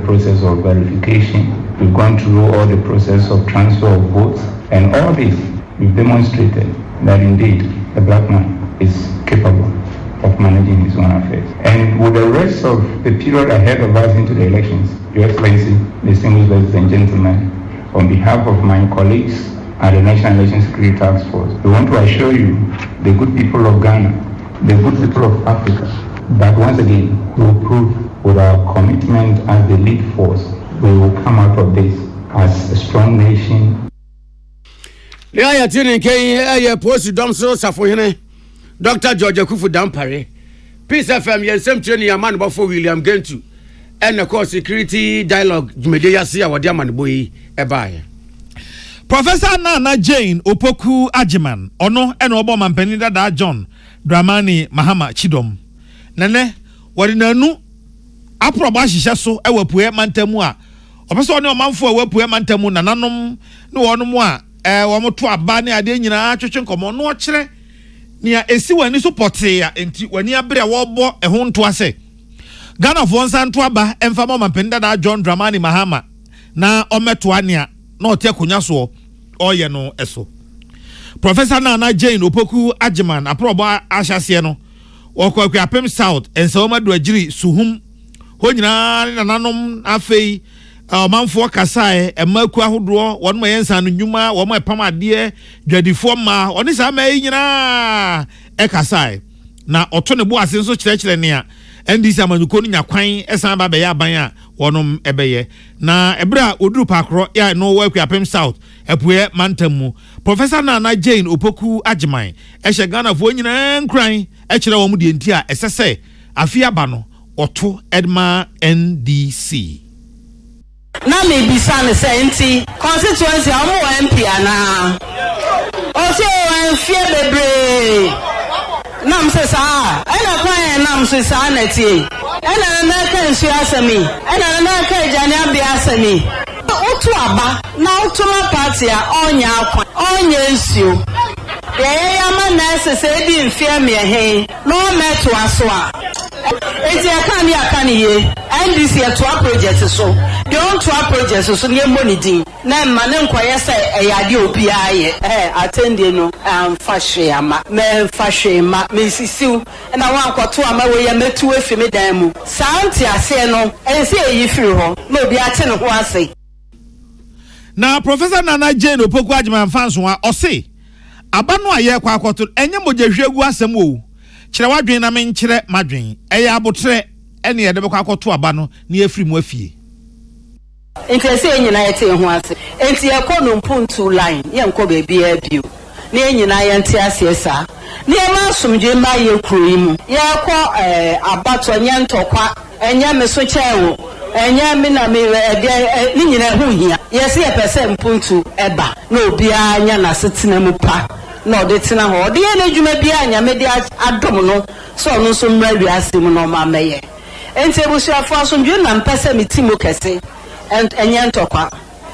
process of verification. We've gone through all the process of transfer of votes, and all this we've demonstrated that indeed the black man is capable of managing his own affairs. And with the rest of the period ahead of us into the elections, Your Excellency, distinguished ladies and gentlemen, on behalf of my colleagues at the National Election Security Task Force, we want to assure you, the good people of Ghana, the good people of Africa, that once again we will prove with our commitment as the lead force, we will come out of this as a strong nation. Yeah, tuning K, post Domso Safoyene, Dr. George Akufu Dampare, Peace FM, Yensem Training, a man before William Gentu, and of course, security dialogue, Media Sia, what Yaman Boy, Ebay. Professor Nana Jane Opoku Ajiman, Ono, and Obama Penida da John, Dramani Mahama Chidom. Nene, what in a new Aprobashi so, I will put Mantemua. A person on man for a web Mantamu, Nanum, no one more. Wamo to abane ade nyina twetwe komo no okire nia esi wani so pote ya enti wani abre wo bo ho nto ase Ghana for nsan to aba emfa mama penda da John Dramani Mahama na ometo ania na ote akonya so oye no eso Professor Nana Jane Opoku Ajiman aprobo ahyase no okwa apem South ense o madu agiri suhum ho nyina nananom afei manfo kasae emaku ahodo won ma yensa no nnwuma wo ma pam ade dwadifo ma oni sa ma nyina kasae na oto ne bo ase nso kyerɛkyerɛ ne a ndc amanyuko no nyakwan esan ba be ya ban a wonom ebeye na ebra oduru pakro ya no waku apem South epue mantamu Professor Nana Jane Opoku Ajiman ehye Ghana fo nyina nkran ekyerɛ wo mu de enti a esese afia ba no oto edma NDC na me bisa ne say enti constituency amu MP ana o se o fie bebre na mse sa ena kwan na mse sa na tie ena na ka nsu asemi ena na ka jani abia asemi otu aba na otu ma party a onya akwa onya nsuo ye ya ma na sese di mfie me he no meto aso a enti Akan ye NDC to project so don't to project so ne money na ma ne nkoye say eyade obi aye attend no fashe ama me fashe ma me sisiu na wan kwato ama we ya metu efi me dan mu santi ase no ense eyi firi ho na obi ate ne ho ase na Professor Nana Jane Opoku Ajiman fanso a ose aba no aye kwa akoto enye mogehwegu asem o kire wadwen na men kire madwen eya abotre ene ye de bekwa akoto aba no na efiri mu afie enti se nyina yete ho ase enti ye ko no mpuntu line ye nko be bia bio na nyina ye nte ase sa na ye ma asomdwe ma ye kuro yi mu ye ko abato nye ntokwa enye me so chewo enye me na me ni nyina ho hia ye se ye pese mpuntu eba na obi anya na setena mu pa no de tina ho de ye na dwuma bia anya me de adom no so no so mra wi asem no ma meye enti ebusuafo asomdwe na mpese mitimo kese enye ntokwa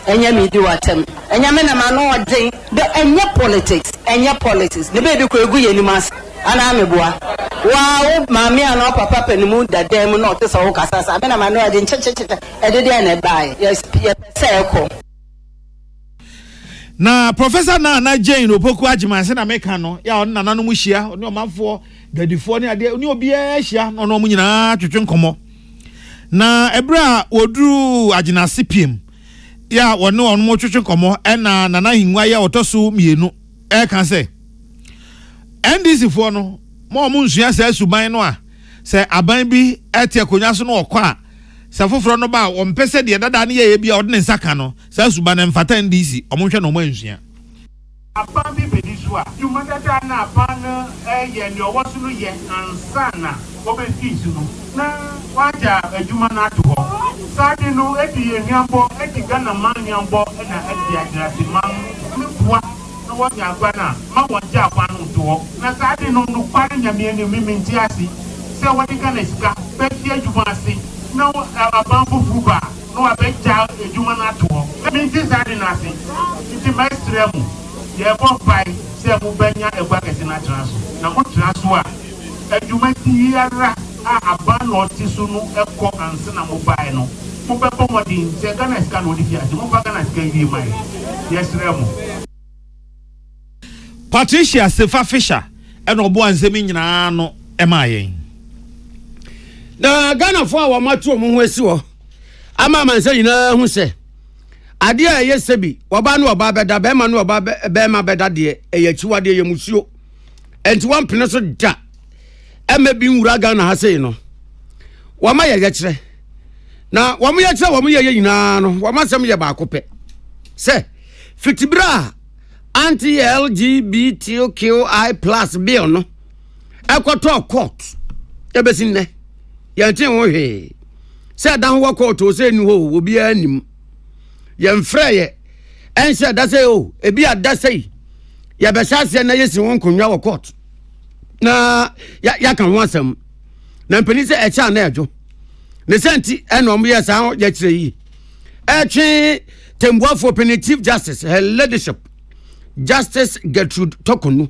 enye mi di watem enye me na ma no odin de enye politics ne be bi ko egu ye ni mas ana ameboa wa mami ana papa panimu dadem no te so wo kasasa me na ma no odin cheche edede na bai yes ye pese eko na Professor Nana Jane Opoku Ajiman se na meka no ya on nananom hia oni omanfo dadifo ne ade oni obi hia no no mu nyina twetwe nkomo na ebra woduru agina CPM ya wonu onu mo twetwe nkomo na nana hinwa ya otoso mienu kan se NDC fo no mo nsua se asuban no a se aban bi etie konya so no okwa sa foforo no ba o mpese de dada ne ye bia odne nsaka no sa suba na mfata ndisi omonhwe no mansua aban bi bedi so a duma dada na aban ye ne owoso no ye ansana obefisi no na waja adwuma na ato ho sade no edi ehiambo edi Ghana man hiambo na edi agrasi man ne bua no wonya agba na ma wonja agba no to ho na sade no no kware nyame ne mimenti ase se wodi Ghana sika be fi adwuma ase no abambo fuba no abeja ejuma na to me nti sade na ase nti maestremu ye bo pai se mu benya egwa kese na traso na mo traso a ejuma ti yara a abano ti so no eko anse na mo bai no mo be pomodin se Ghana ska no di fiase mo pa Ghana ska yi mai yes remo Patricia Sefa Fisher eno obo ansemi nyina no ema yen na Ghana fo wa matu omo ho asi wo ama manse nyina hu se ade a yesebi oba no oba beda be ma no oba be ma beda de eyachiwade yemusuo enti wan pene so da ema bi nwura Ghana ha sei no wa ma ye kire na wa mu ye kire wa mu ye nyina no wa ma sem ye ba akopɛ se fitibra Anti-LGBTQ+ bill no ekoto court ebesin ne yantin wo hwe se dan wo court o se ni ho obi anim yemfrɛ ye ense da se o ebi ada sei ya be sase na yesi won konwa wo court na ya kan ho asem na mpani se echa na ejo ne senti enom ye sa ya kire yi etwe tembuafo penitive justice her leadership Justice Gertrude Tokonu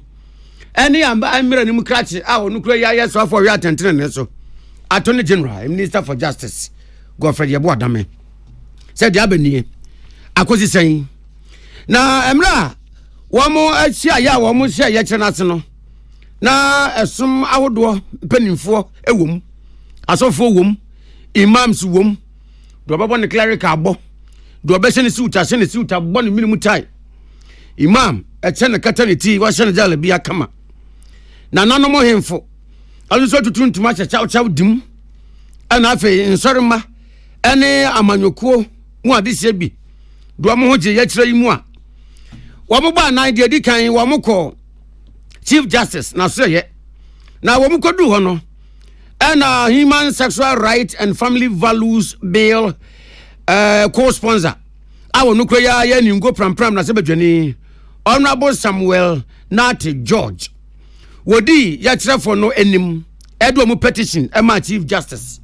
any amira ni mukrachi a onukro ya so for we atentene ne so Attorney General Minister for Justice Godfrey Yebo Adame said ya benie akosi sen na emra womo ahia ya womo hia ya kire nase no na esum ahodo penimfo ewom asofo wom imams wom do babo ne cleric abo do obese ne siuta bo ne minimum tai imam etene kataniti wa shene jale bia kama na nanomo hemfo aluso tutuntuma chachaw dim ana afi nsorema ene amanyokuo mu adesie bi do mo hoje ya kire yimu a wo mo ba nan de dikan wo mo ko Chief Justice na so ye na wo mo kodu ho no ena Human Sexual Rights and Family Values Bill co-sponsor awo nukro ya ni ngo pram na se badwani Honorable Samuel Nati George wodi ya kire for no enim edo mu petition ema Chief Justice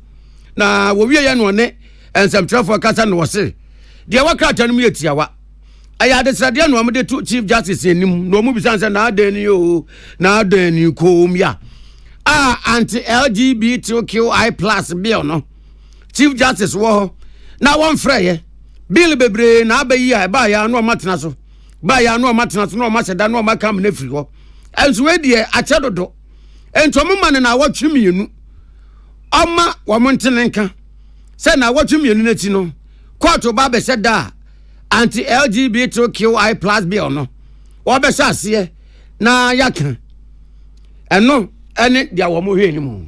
na wo wie ya no ne ensam trafo kasa no wose de wakrata no mu yetiawa aya de srade no amde to Chief Justice enim no mu bisanse na adani yo na adani komia Anti-LGBTQ+ bill no Chief Justice wo na won freye bill bebre na abayi a ba ya no matena so ba ya no matena so no ma seda no ma kam na firi ho enso we de achedodo ento mma na watwemienu oma wo montenenka se na watwemienu na ti no court ba be seda Anti-LGBTQ+ bill no wo be sase na yakan eno ene dia wo mo hwe ni mo.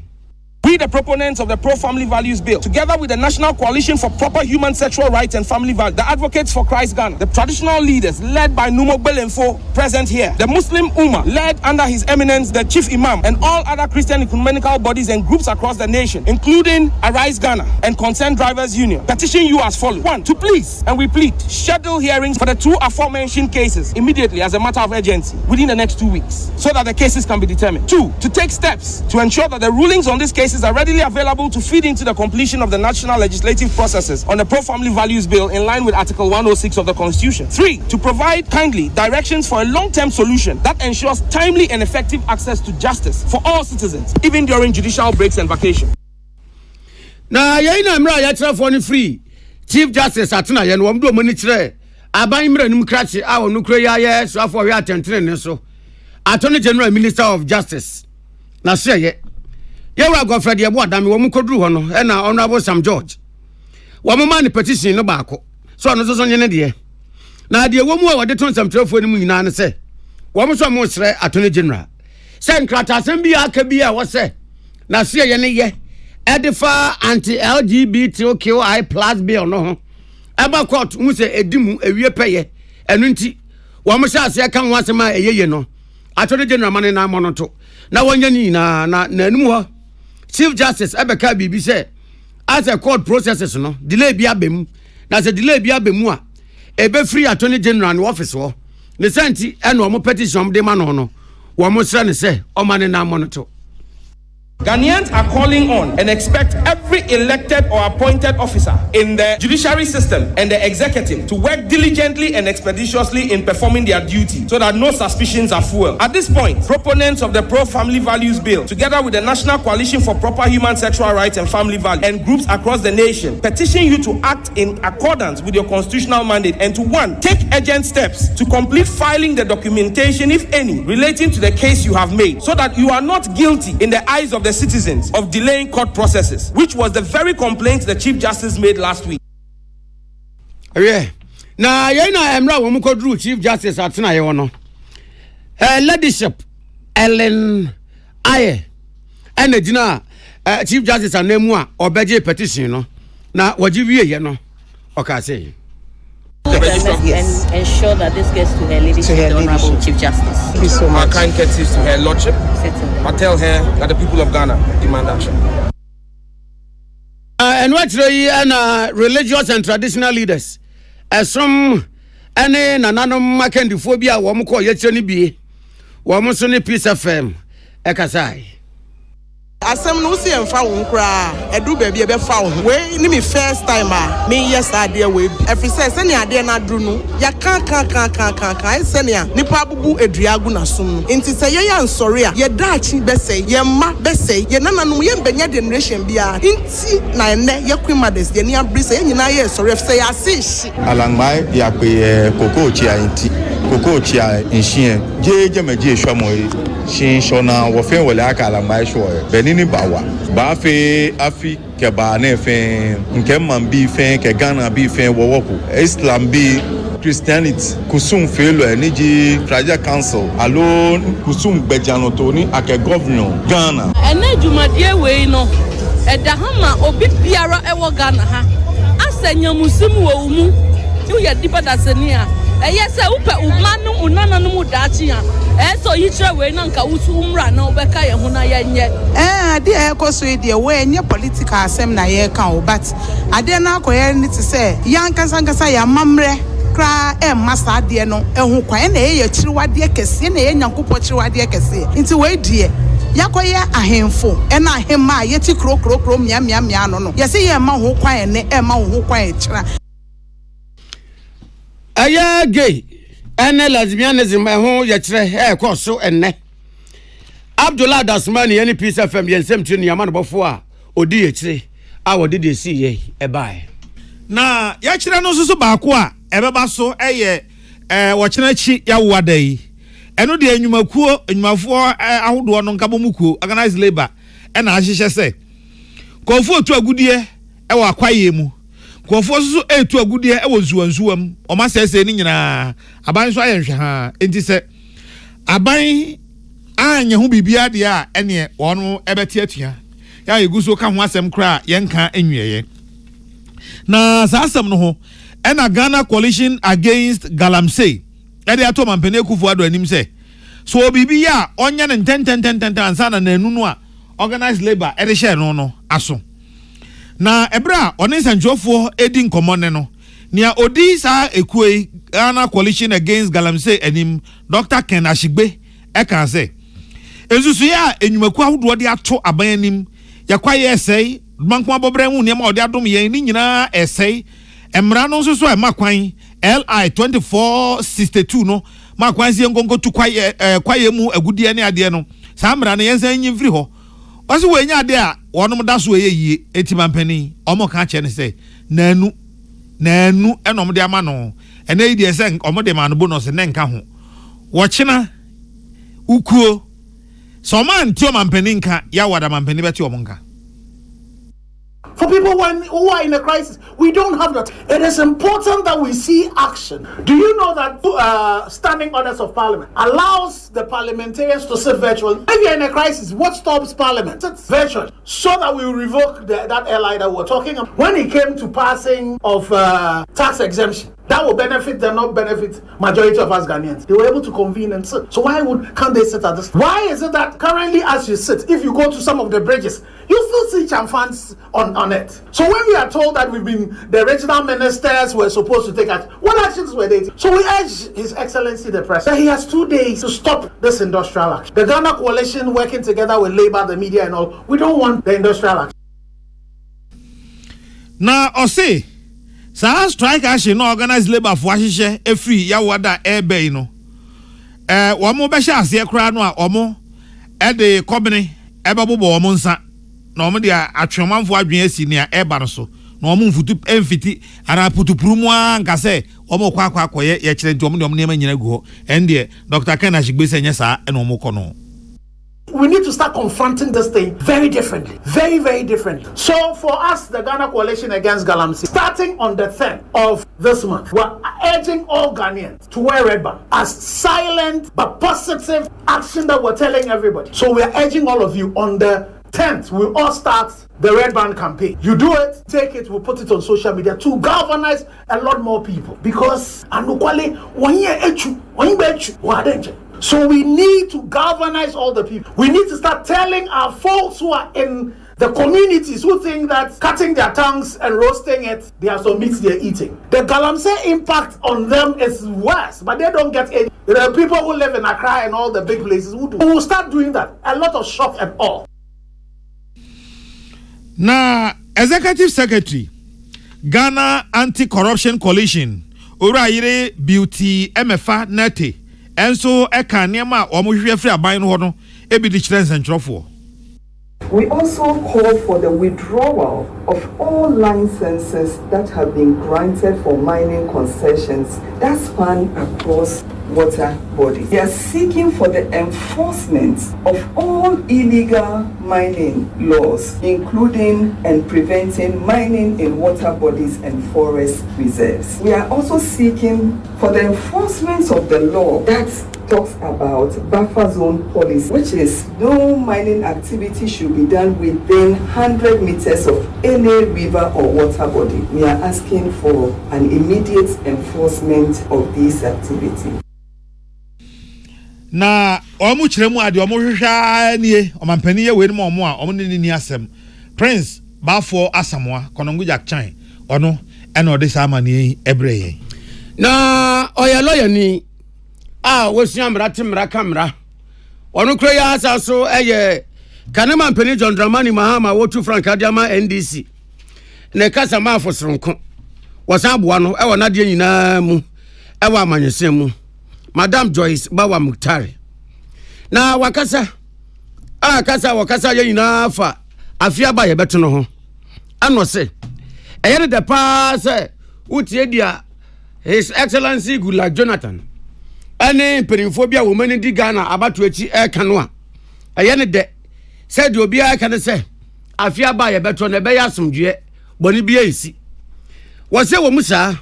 We, the proponents of the Pro-Family Values Bill, together with the National Coalition for Proper Human Sexual Rights and Family Values, the Advocates for Christ Ghana, the traditional leaders led by Numo Belenfo present here, the Muslim Ummah led under His Eminence, the Chief Imam, and all other Christian ecumenical bodies and groups across the nation, including Arise Ghana and Concerned Drivers Union, petition you as follows. 1, to please, and we plead, schedule hearings for the 2 aforementioned cases immediately as a matter of urgency within the next 2 weeks, so that the cases can be determined. 2, to take steps to ensure that the rulings on these cases are readily available to feed into the completion of the national legislative processes on the Pro-Family Values Bill in line with Article 106 of the Constitution. 3, to provide kindly directions for a long-term solution that ensures timely and effective access to justice for all citizens, even during judicial breaks and vacation. Na yena mra ya tra for ni free Chief Justice atuna ye no womdo moni kire aban mra num krache a wonu kure ya so afọ we atentene ne so Attorney General Minister of Justice na so ye Yewa Godfrey Yebo Adame wo mu koduru ho no e na Honorable Sam George wo mu man petition no baako so no so nyene de na de wo mu a wode ton sam trafo ni mu nyina ne se wo mu so mu sre Attorney General se nkrata sem bi aka bi a wo se na so ye ne ye edifa Anti-LGBTQ+ bill no ho aba court mu se edimu ewie peye enu nti wo mu sha ase kan wasema eyeye no Attorney General man na mo no to na wonya ni na enum ho Chief Justice Ebeka Bibi say as a court processes no delay bi abem na say delay bi abem a ebe free Attorney General no office ho ne senti eno mo petition de ma no wo mo sra ne say o ma ne na monitor Ghanaians are calling on and expect every elected or appointed officer in the judiciary system and the executive to work diligently and expeditiously in performing their duty so that no suspicions are fueled. At this point, proponents of the Pro-Family Values Bill, together with the National Coalition for Proper Human Sexual Rights and Family Values and groups across the nation, petition you to act in accordance with your constitutional mandate and to 1. Take urgent steps to complete filing the documentation, if any, relating to the case you have made so that you are not guilty in the eyes of the citizens of delaying court processes, which was the very complaint the Chief Justice made last week. Yeah. Now, you know, I'm not going to go Chief Justice at Tinayono. Leadership, Ellen Aye, and the dinner, Chief Justice and Nemua or Beji petition. Now, what you hear, okay, say. And ensure that this gets to her ladyship, the Honorable Chief Justice. Thank you so much. My kind courtesies to her lordship. I tell her that the people of Ghana demand action. And what's the religious and traditional leaders? Some any nananum makendiphobia, Wamko Yetcheni B, Wamusoni Peace FM, Ekasai. Asem no see emfa wo nkra edu ba bia be fa wo we ni me first time me yes ade we every say se ne ade na dru no ya kan se ne nipa bubu eduagu na som nti se ye ya nsori a ye daachi be say ye ma be say ye nananum ye mbenya generation bia nti na ene ye queen mothers ye ni abri say nyina ye sori say ya se alangmai ya pe koko chi anti koko chi inshin je meje hwamoy shin shona wo fen wole aka alangmai sho benini bawa ba fe afi ke ba na fe nke man bi fe ke Ghana bi fe wo woko Islam bi Christianity kusum felo eniji Traja Council alo kusum gbejano to ni ake governor Ghana ene jumadie we no eda hama obi biara ewo Ghana ha asenya musum wo mu you ye deeper than senia yes upe umanu unana mu dachi ha so yitre we na nka usu umra na obeka ye ho na ye nye ade ekoso ide we nye political asem na ye kan o but ade na akoye ni ti say yankasa ya mamre kra masa ade no ehu kwan na ye chiriwade kese na ye nyankopo chiriwade kese nti we die yakoye ahemfo na ahemma ye ti kro mia no yesi ye ma ho kwan ne ma ho kwan chira Aya gay ene lesbianism ho ye kire so enne Abdullah Dasmani any Peace FM yensem tuni yamano bofo a odi ye kire a wodi de si ye bai na ya kire no so baako a ebeba so wo kire chi ya wada yi eno de enyumafo ahodo no nkabo mukuo organized labor na ahyehye se konfo otu agudie wo akwaye mu konfo so etu agudie wo zuwanzuwam o ma sese ni nyina aban so ayenhwe ha enti se aban anya hu bibia de a ene wono ebeti atua ya eguso ka ho asem kra yenka enwieye na sasem no ho ena Ghana Coalition Against Galamsey ede ato mampene kufu ado anim se so bibia onya ne tenten ansana na enu no a organized labor ede share no aso na ebra oni sanjofo edi nkomone no nia odi sa ekuei Ghana Coalition Against Galamsey anim Dr. Ken Ashigbe eka se ezusu ya enyumaku ahodo de ato aban anim yakwaye esei banko abobre hu ne ma ode adom ye ni nyina esei emra no so emakwan LI 2462 no makwan sie ngongo tu kwaye mu agudie ne ade no sa mra no yensan nyimfiri ho wase we nya ade a wonom da so yeyie etimampani omo ka che ne se nanu enom de ama no ene yi de se omo de ma no bonus ne nka ho wo chena ukuo so man ti o mampani nka ya wada mampani beti o monka. For people who are in a crisis, we don't have that. It is important that we see action. Do you know that standing orders of parliament allows the parliamentarians to sit virtually? If you're in a crisis, what stops parliament? Sit virtually, so that we revoke that LI that we're talking about. When it came to passing of tax exemption, that will benefit them, not benefit majority of us Ghanaians. They were able to convene and sit. So can't they sit at this? Why is it that currently as you sit, if you go to some of the bridges, You still see chamfans on it. So when we are told that the regional ministers were supposed to take action, what actions were they taking? So we urge His Excellency the President that he has 2 days to stop this industrial action. The Ghana Coalition working together with Labour, the media and all, we don't want the industrial action. Now, I say, strike action no organized labor for Ashishe, a free Yawada air bay no. Wamo Besha see a crowd no omo at the company, Ebabu Monsa, normally a Traman for Adrian near Ebarso, no move to Enfiti, and I put to Prumwa and Case, Omo Quaqua, Yachin Dominium Yenego, and the Dr. Kenash Bissanyasa and Omokono. We need to start confronting this thing very differently. Very, very differently. So for us, the Ghana Coalition Against Galamsey, starting on the 10th of this month, we're urging all Ghanaians to wear red band as silent but positive action that we're telling everybody. So we're urging all of you on the 10th, we all start the red band campaign. You do it, take it, we'll put it on social media to galvanize a lot more people. Because so we need to galvanize all the people. We need to start telling our folks who are in the communities who think that cutting their tongues and roasting it, they have some meat they're eating. The Galamsey impact on them is worse, but they don't get any. There are people who live in Accra and all the big places who do. We will start doing that. A lot of shock and awe. Now, Executive Secretary, Ghana Anti-Corruption Coalition, Uraire Beauty MFA Nete, and so Akan Nema or Mushia Bain Hono, Ebi Dichens and Trofo. We also call for the withdrawal of all licenses that have been granted for mining concessions that span across water bodies. We are seeking for the enforcement of all illegal mining laws, including and preventing mining in water bodies and forest reserves. We are also seeking for the enforcement of the law that talks about buffer zone policy, which is no mining activity should be done within 100 meters of any river or water body. We are asking for an immediate enforcement of this activity. Na omu chiremu adi omu hwehwa nie omampani ye we no omu a omu ni asem Prince Bafo Asamoah Konongo Jakchan ono ena ode sama ni ebreye na oya lawyer ni wosua mra kamera ono kro ya asa so eye kanema mpani John Dramani Mahama wotu Frank Adiama NDC ne kasa ma afosronko wasan aboa no e wona de nyina mu e wa amanyesem mu Madam Joyce Bawa Muktari na wakasa wakasa ye nyina fa afia ba ye beto no ho ano se eye de pa se utie dia His Excellency Goodluck Jonathan ane perinfobia wo mani di Ghana abato echi e kano a eye ne de se de obi aka ne se afia ba ye beto ne be ya asomdwe boni bia esi wo se wo musa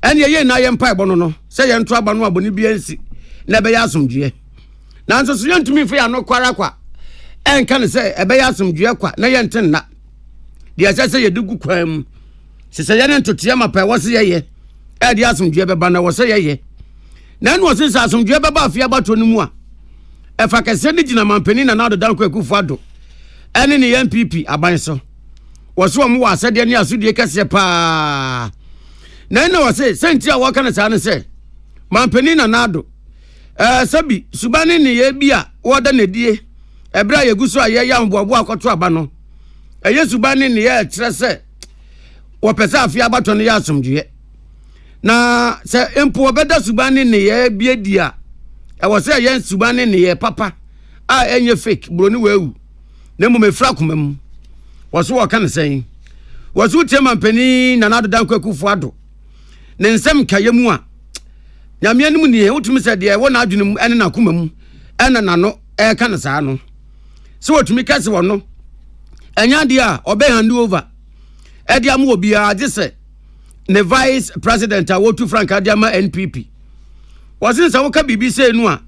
ene ye na ye mpa ebo no se ye nto aba no aboni bia esi na be ya asomdwe na nso so ye ntumi fe ya no kwara kwa enka ne se e be ya asomdwe kwa na ye nten na de se ye dugu kwam se ye ne ntotia mapa wo se ye e de asomdwe be ba na wo se ye na no se asomdwe be ba afia bato no mu a e fa kese ni gina mampani na na do dan kwaku ado ene ne MPP aban so wo so mo wa asede ne asudie kese pa na no se senti a wo kana sa ne se mampani na nado sabi subani ne ye bia wo da ne die ebra yeguso a ye yam boabo akoto aba no subani ne ye kire se wo pese afia bato ne ya asomdwe na se empo obeda subani ne ye bia dia wo se ye subani ne ye papa a enye fake broni wewu na mo mefra komam wo so wo kana sen wo so tie mampani na nado dan kwaku ado ne nsem kayemu a nyame anim ne wotumi se de wo na adwene ene na komam ene na no e ka ne saa no se wotumi kase wo no enya de a obe hand over e de am obi a gese ne vice president a wotu Frank Adiama NPP wasin se wo ka bibi se nu a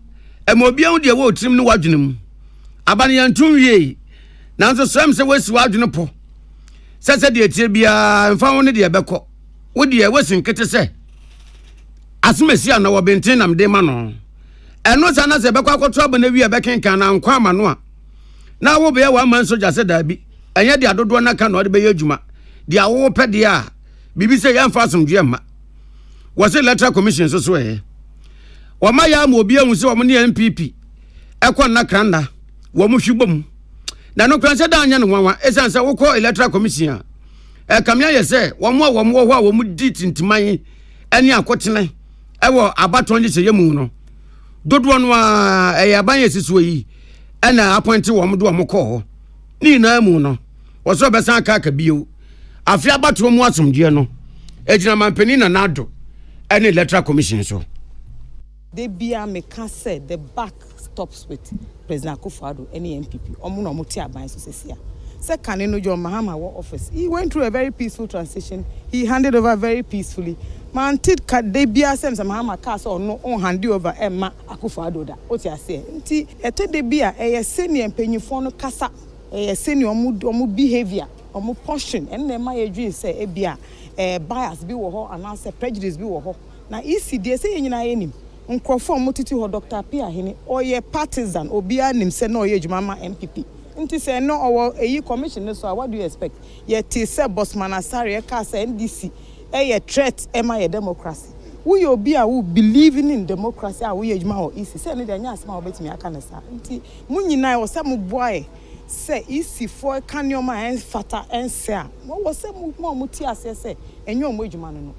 em obi a wo de wo trim ne wadwene mu abane yantum wie na nso so em se wasi wadwene po se de etie bia mfa wo ne de ebekọ wo de wasin kete se asumesi ana wo benten nam de ma no eno sa na se bekọ akoto aba na wi ebekenkan na nkwa ama no a na wo be wa man soja se da bi enya dia dodo na ka no de be adwuma dia wo pe dia bibi se ya mfa asomdwe ma wo se electoral commission so wo ma ya ma obi ehun se wo ne NPP ekon na kranda wo mu hwibom na no kran se da anya no nwanwa esan se wo ko electoral commission kamya ye se wo mo ho a wo mu di tintiman ene akotene ewo abaton je se yemu no dodo no a eyaban ye sisuo yi ena appoint wo mo do mo ko ni na mu no wo so be san ka bio afia abato mu asomdwe no ejina mampani na nado ene electoral commission so they bia me can say the back stops with President Akufo-Addo any MPP omo no mo ti aban so sesia second no John Mahama office he went through a very peaceful transition he handed over very peacefully man tit ka de bia sem Mahama ka so no on hand over Emma Akufo-Addo da o ti ase nti eto de bia senior mpanyifo no kasa senior omo behavior omo portion enne ma yedwi say bia bias bi wo ho anase prejudice bi wo ho na ECD say nyina yenim nkrofo motiti ho Dr. Pia Hene oye partisan obia nim se na oye dwuma ma MPP nti se no owo eyi commission so what do you expect ye ti se Bosman Asare e ka se NDC ye threat e ma ye democracy we obia who believe in democracy a we dwuma ho EC se ne de nya asema obetimi aka ne sa nti munyina wo se mu boy se EC for kanyoma en fata en se a wo se mu ti ase se enyo mo dwuma no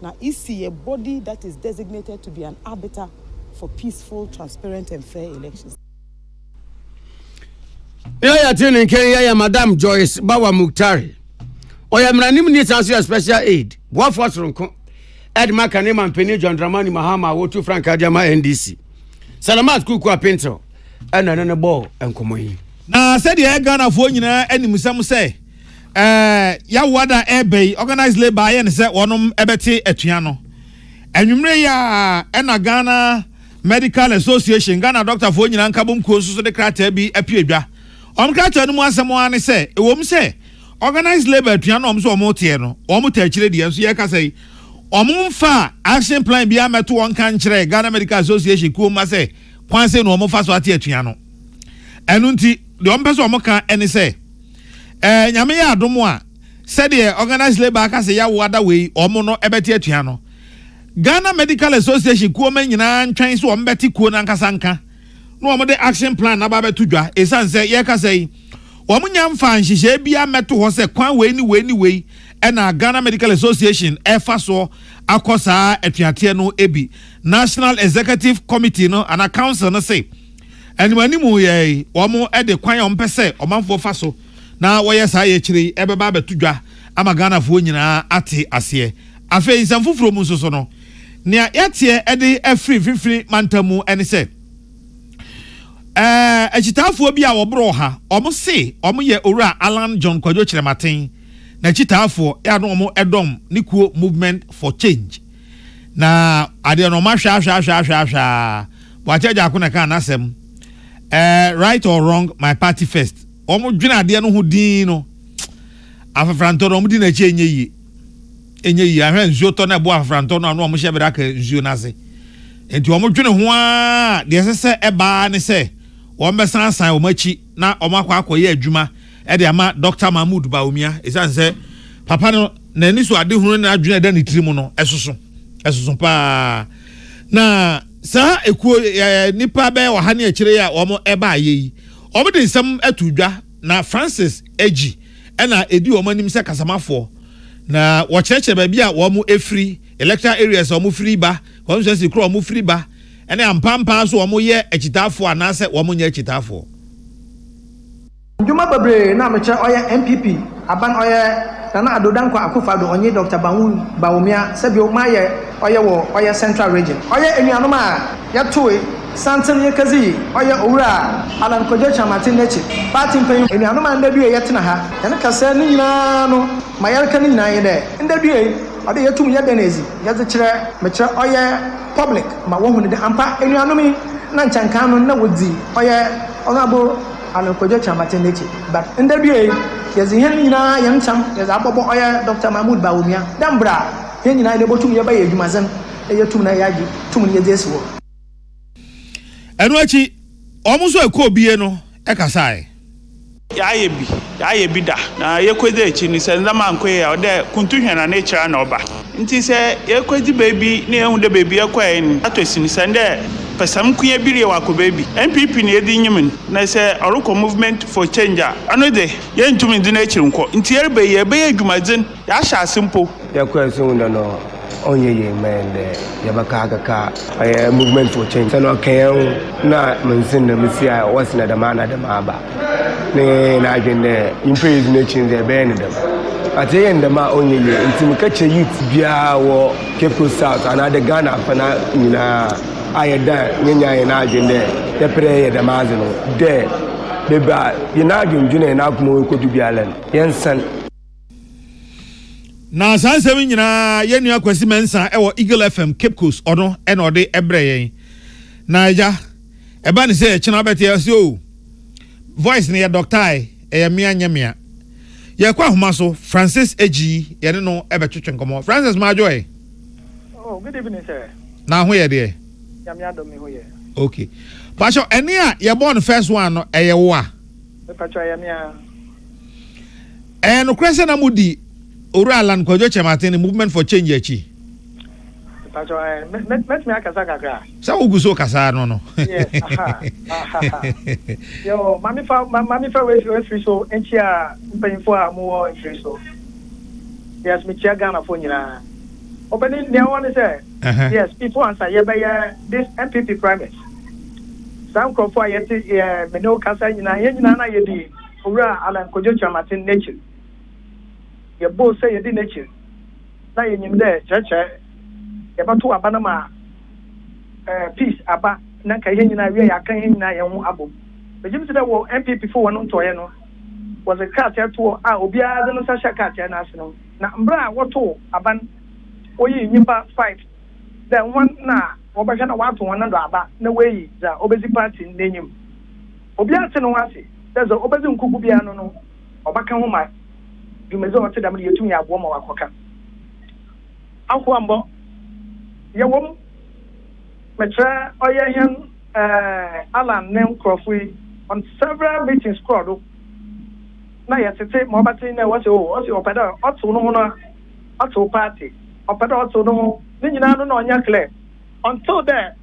now, EC a body that is designated to be an arbiter for peaceful, transparent, and fair elections. Yeah, tuning Kenya, Madam Joyce Bawa Muktari. Oya mranim ni sansu special aid. Wa fosronko. Ed Makane Mampeni John Dramani Mahama Wotu Frank Adjama NDC. Salamat kuku apento. Ana nana bo enkomo yi. Na said the Ghana fo nyina animsam say ya wada ebe organized labor yen se wonum ebeti etua no enwumre ya na Ghana Medical Association Ghana doctor fo nyina nkabom ko so de krata bi apiedwa krata no mu asem ane se ewom se organized labor etua no so omo tie no omo ta kire die so ye ka sei omo mfa action plan bi ameto won kan kire Ghana Medical Association ko ma se kwanse no omo fa so ate etua no enu nti de omo pese omo kan ene se nyame ya adomo a said the organized labor aka say ya wada we omo no ebeti atua no Ghana Medical Association ko ma nyina ntwan so omo beti ko na nkasa nka no omo de action plan na ba betu dwa esan say ye ka say omo nyamfa nhihye bia meto ho say kwan we ni na Ghana Medical Association efa so akosa atuate no ebi National Executive Committee no and a council no say enwani mu ye omo e de kwan omo pese omanfo fa so na woyɛ saa yɛ kyiri ebeba betudwa ama Ghana fo nyina ate ase afa nsam foforo mu nso so no nea yɛte ede afiri mantamu ene sɛ achitafo bi a wɔbro ha ɔmo se ɔmo yɛ owura Alan John Kwadwo Kyerematen na achitafo ya no ɔmo edom nikuo movement for change na ade no ma hwa wachaja akona ka nasem right or wrong my party first omo dwena ade no ho din no afafranto no omo di na chi enye yi ahwe nzuo to na bo afafranto no omo hye bera ka nzuo na se enti omo dwene ho a de sese eba ne se omo besan san omo achi na omo akwa adwuma e de ama Dr. Mahmoud Baumia esan se papa no na ni so ade hunu na adwene da ne tirimu no esusun pa na sa ekuo nipa be wa ha ne akire ya omo eba ayi omo de nsam atudwa na Francis Eji ena edi omo anim se kasamafo na wo cheche ba bia wo mu efri electoral areas omo free ba constituency kro omo free ba ena ampampa so omo ye achitafo anase wo mu nya achitafo Juma babre na meche oye MPP aban oye na adodankwa Akufo-Addo onye Dr. Baumia sebi o maye oye Central Region oye enuanom a yatoe Santen Yekazi oye owura Alan Kwadwo Kyerematen nechi party mpanyin enuanom a ndadue yetena ha ene kase ni nyina no mayarka ni nyina ye de ndadue ade yetum ye benezi yeze kire mekire oye public ma wo hunu de ampa enuanom na nchankan no na wodi oye onabo Alan Kwadwo Kyerematen nechi but ndadue yeze hen nyina ye ncham yeze abobo oye Dr. Mahmoud Baumia dambra hen nyina de botum ye ba ye adwumazen e yetum na yaji tum ni ye desiwo enu achi omo so ekobie no ekasae ya bi da na yekwede echi ni se ndama nkwe ya ode kuntu hwena na echira na oba nti se yekwedi baby na ehu de baby ekwa ni atwesi ni se nde pesam kuye biri wa ko baby MPP ni edi nyim na se oroko movement for change ano de ye ntumi ndi na echiri nko nti yerbe ye be adwumadin ya sha asimpo yakwa sun da no onye ye mende yabaka kaka ay movement for change sano kayan na munsin da misiya wasu na da mana da maba ne na agende improve ne chinze be ne da ate yenda ma onye ye ntim kache youth bia wo Cape South ana da Ghana fana ina ayeda nyanya na agende ya pre da mazino de beba ina agundune na kuma ko dubialen yensan na sansem nyina yenu akwasi mensa ewo Eagle FM Cape Coast ono e na ode ebre yen na ja eba ni se china beti o voice ni ya doctor e mia nyamia ye kwa homa so Francis Eji ye no ebe twetwe nkomo Francis Majoy. Oh, good evening sir. Na ho ye de Yamia do me ho ye. Okay pasho eni a ye born first one no eye wo a Me pacho yamia no kwese na mudi Oralan Kojo Chematin movement for change achi. Pacho met me akasa kakra. Sa uguso kasa no. Yes, Yo, mami fa we free so enchia mpanyfo a mo free so. Yes, me chia Ghana for nyina. Opening the one say. Yes, people answer ye by this MPP primate. Some crop for yet me no kasa nyina ye nyina na ye di. Ora Alan Kojo Chematin nature. Your boss say you did nature. Now you name there, church. You about to abanama peace about Nakayina, we are carrying na young abo. The Jim said, well, MPP for one on Toyano was a cat to Obia than Sasha Cat national. Now, Bra, what to aban or you nimba fight. Then one na Obashana want to one another, no way, the obesity party name. Obia Tenowasi, there's a Obazum Kubiano or Bakamoma. You may go to them, you to me a woman or cocker. Alquambo, your woman, Metra, or young Alan named Crawford on several meetings crowd. Now, you have to take more batting what's your pedal, also party, or pedal also no, then you don't know on your claim. Until there,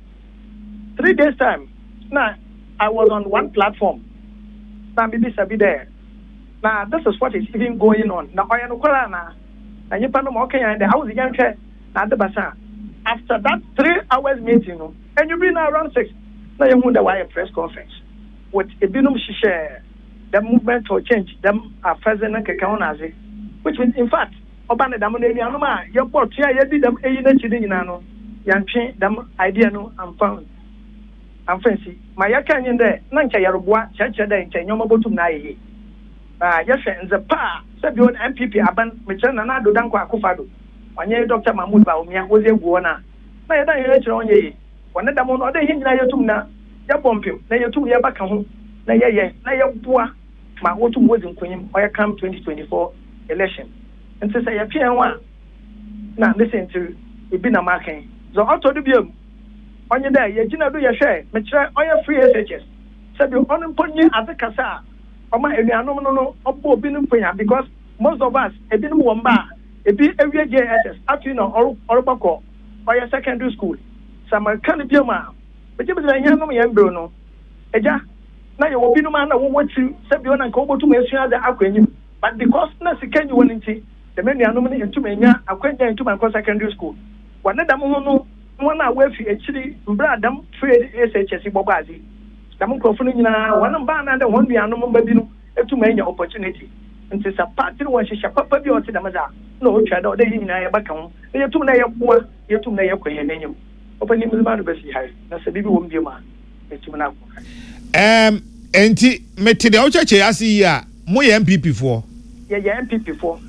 3 days time, now I was on one platform. Now, maybe Sabi there. Now, this is what is even going on. Now, I am Korana, and you know, okay, and the house again, at the Basa. After that 3 hours meeting, and you been around 6, now you wonder why a press conference with a binum share the movement for change, them are President Kakaonazi, which means, in fact, Obana Damonema, your port here, you did them a unit in Nano, Yanchin, them idea no, I'm found. I'm fancy. My Yakan in there, Nanka Yarubwa, Chacha, and Chayomobo to Nai. Yes, and the pa said you MPP Aban Michana do Danko Akufado. On ye Dr. Mahmoud Baumia was a guana. Now, you're on ye. One of them on other him, now you're to ya bump him, now you're 2 years back home. Now, now you're boy. My autumn was in Queen, or come 2024 election. And to say, appear one. Now, listen to it been a marking. So, I told you, on your day, you do your share, mature, or your free SHS. Said you on put you at the Casa. Because most of us have been one bar, a bit every JSS, actually, no, or Bako, or your secondary school. Some can be a man. But you young Bruno. Eja, now you will be no man who wants to send you and Kobo to mention the acronym. But because Nancy can you want to the many are nominated to me, I went into my secondary school. One of them, one hour, actually, Bradam trade SHS Bobazi. One band and one be animal baby to make your opportunity. And it's a party when she shall papa be on the Maza. No, shadow, they in a back home. They are 2 nail poor, you're 2 nail name. Open him with the man of the high. That's a baby won't be a man. It's Anti Meti the Ocha, I see ya, more MPP for. Yeah, MPP for.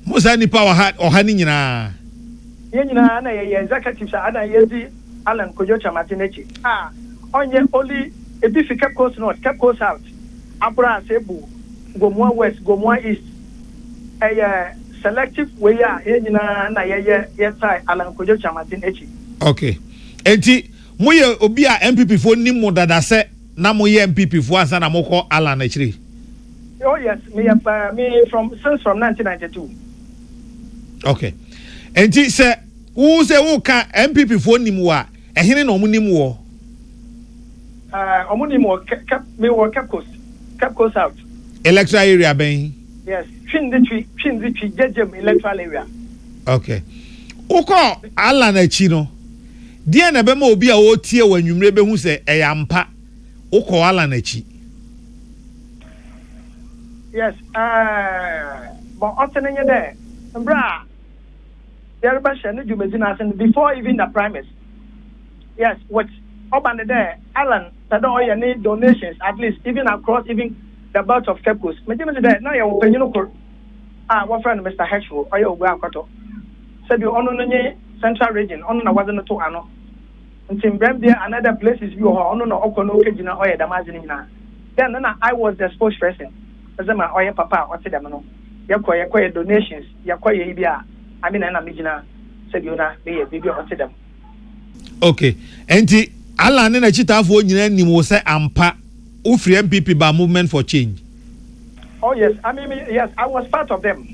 Most any power hat or honey in a. Yenina, executives are Yezi, Alan Kojocha Martinechi. Ah. Only a beefy Cape Coast North, Cape Coast South, Abra Cebu, Gomwa West, Gomwa East, a selective way, Alan Kojocha Martin Echi. Okay. Enti, Moya Obia MPP for Nimo that I said, Namoya MPP for Sanamoko Alan Echi. Oh yes, me from 1992. Okay. And he said, who say who can MPP for Nimwa? A hearing on Munimo. Omunimo Capcos out. Electoral area, Ben. Yes, Chindichi, Jejem electoral area. Okay. Oko Alan Chino. Dear Nabemo be a OT when you maybe who say a yampa. Oko Alan Chi. Yes, but often in there, bra. Before even the primaries. Yes, what up and there, Alan, that don't need donations, at least even across even the belt of Capcos. Now you're what friend Mr. Hedgehoe, or your Guacato. Said you on central region, on the wasn't to Ano. And Tim Brambia and other places you are on Okono Kajina or Damazina. Then I was the spokesperson. As my oil papa, what's the no? Yakoya donations, Yakoya Ibia. I mean, I'm a said you know, be a baby or them. Okay. And the Alan and a chita for you was say Ampa, Ufri MPP by Movement for Change. Oh, yes. I mean, yes, I was part of them.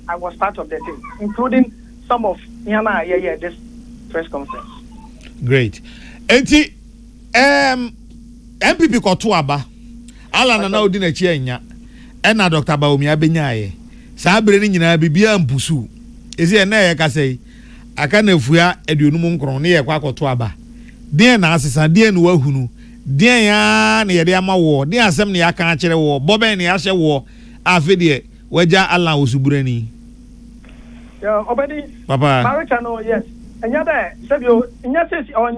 I was part of the team, including some of Yama, this press conference. Great. And the MPP Kotuaba, Alan and now dinner chain, and now Dr. Baumia Benyaye, Sabrin in a Bibia and Busu. Is it a I say? I can't if we are a dunum crony a quack or twaba. Dear Nassis and dear Nuahunu, dear Yan, near the Ama war, dear Assembly Akan war, Bob and the Asher war, Afedia, where Ja Allah was Ubreni. Obedi, Papa, Maritano, yes. And yet, said you, in your case, on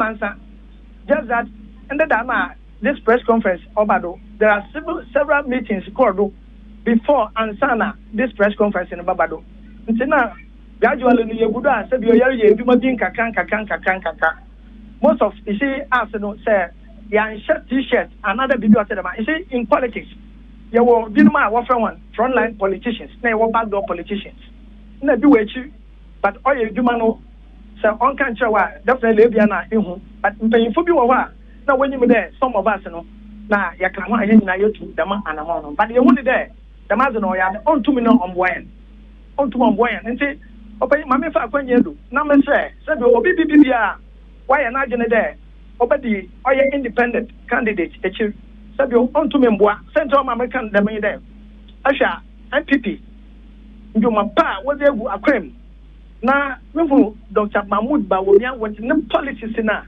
answer. Just that, and the this press conference, Obado, there are several meetings called before Ansana, this press conference in Babado. Until now, gradually, you would have said you're doing Kakan. Most of you see, as you know, say, you're shirt, t-shirt, another video. You see, in politics, you will be my frontline politicians, they were backdoor politicians. No, do it, but all you do, man, so on can't show definitely be an but in for you, now when you were there, some of us, you know, now you can want to the man and a man, but you're only there. The Mazano are on 2 million on Boyan. On to Boyan and say, okay, Mamma when you do. Number say, said, Obibia, why an agent there? Obedi, or your independent candidate, a chief. Said you on to Memboa, Central American, the main there. Asha, MPP. You my pa, was there a cream. Now, Dr. Mahmoud Bawonia went in the policies in her.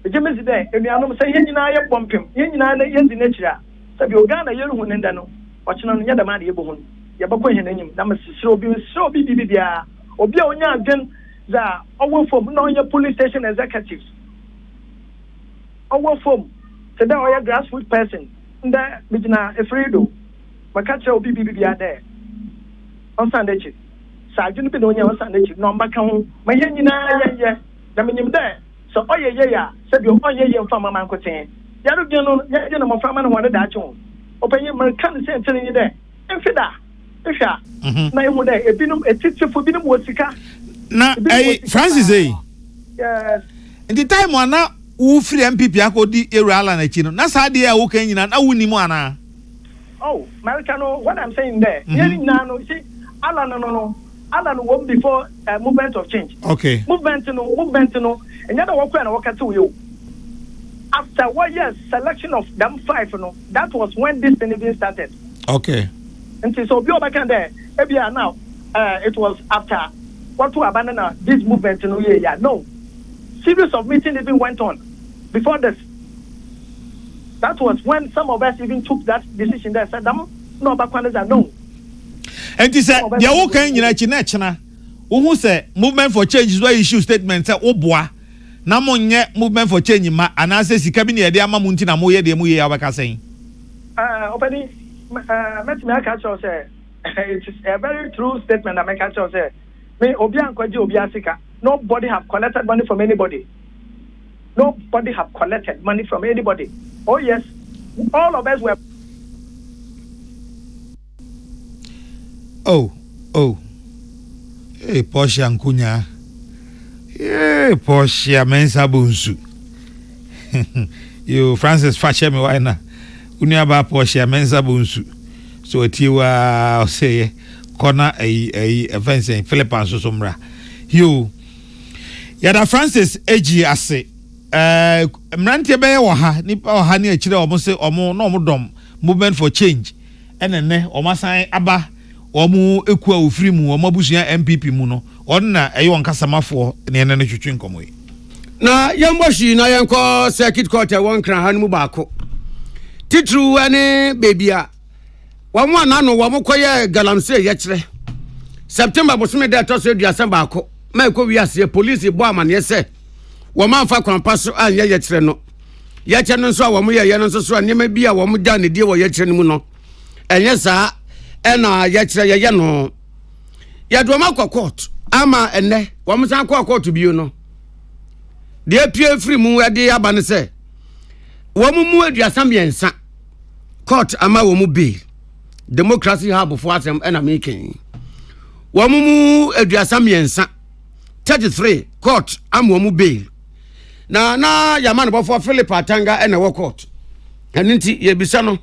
The Jimmy's there, and you are not saying, I bump him, in the nature. Said you Ghana, you know, watching on the other man, you're going name. That must so be BBBia. Or be on your gun, the over from non your police station executives. Over from today, or your grassroots person. There, between a freedo. My catcher will be BBBia there. On Sunday, Sergeant Pinonia on Sunday, no back home. My yenina, the minimum there. So, oh, yeah, said you, oh, yeah, from a man could say. Yaru, my family wanted that tune. Open your American say telling you there. And for that, now would a binum a teacher for binum was now, Francis, yes. In the time one now, who free MPP I could di Iral and a chino. That's how they are okay in an Awunimana. Oh, Maricano, what I'm saying there. Hearing now, see, Alan won before a movement of change. Okay. Movement, and yet I walk to you. After 1 year selection of them 5, that was when this thing even started. Okay. And so be back in there. Now, it was after what to abandon this movement. No, series of meetings even went on before this. That was when some of us even took that decision. There said, "No, back when no." And he said, "They are okay in China. Who say movement for change is why issue statement say, oh boy." Na monye movement for change ma anase sika bi ne de ama munti na moye de moye abaka sen openi met me aka cho say it is a very true statement that make cho say me obi ankwaje obi asika nobody have collected money from anybody. Nobody have collected money from anybody. Oh yes, all of us were. Oh hey Porsche Ankunya. Yeah, Porsche Mensa Bunsu. You Francis Fashe me why na. unyaba Porsche mensa bunsu so atiwa say corner a events in Philippines so somra you yada Francis AG ase mrantie be wo ha nipa wo ha ne akire omo se omo no omo dom movement for change enene omo san aba omo eku a ofiri mu omo busua MPP mu no onna eyo nkasamafo ne ene ne twetwe nkomo yi na yamboshi na yanko circuit court won kran han mu baako titru ane bebia wamu anano wamu koye galamse yekire September bosome de to so aduasa baako ma ko wiase police bo amane se wama fa kwampa so anya yekire no yekire no so a wamu ye no so anema bia wamu da ne die wo yekire no mu no enye saa ena yekire ye no yadoma kwa court ama enne wamu san kwa court bio no de pie free mu ade abane se wamu mu aduasa miensa court ama wamu bail democracy hub for asem ena making wamu mu aduasa miensa 33 court ama wamu bail na yaman bofo Philip Atanga ena wo court eninti ye bisa no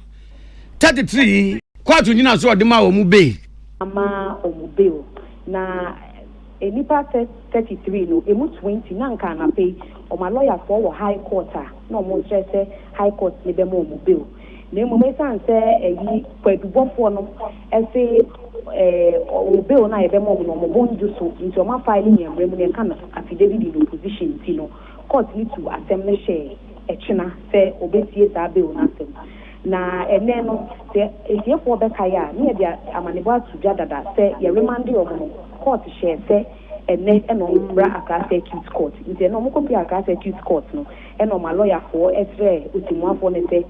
33 court nyina so de ma wamu bail ama wamu bail na enipa 33 no emu 20 na nka na pay o ma lawyer for wo high court na mo stress high court ne be mo bill na mo me san se eyi kwadubofo no ese o bill na e be mo no mo bonju so nti o ma file ni emre mu ne kan affidavit in opposition ti no court need to assembly share echina se obetie sa bill na sem na ene no se efo be kaya ni e dia amanebo atuja dada se ye remand o mo court share say ene eno mbra aka circuit court nti eno mo kopi aka circuit court no eno ma lawyer for etre otimuafo ne say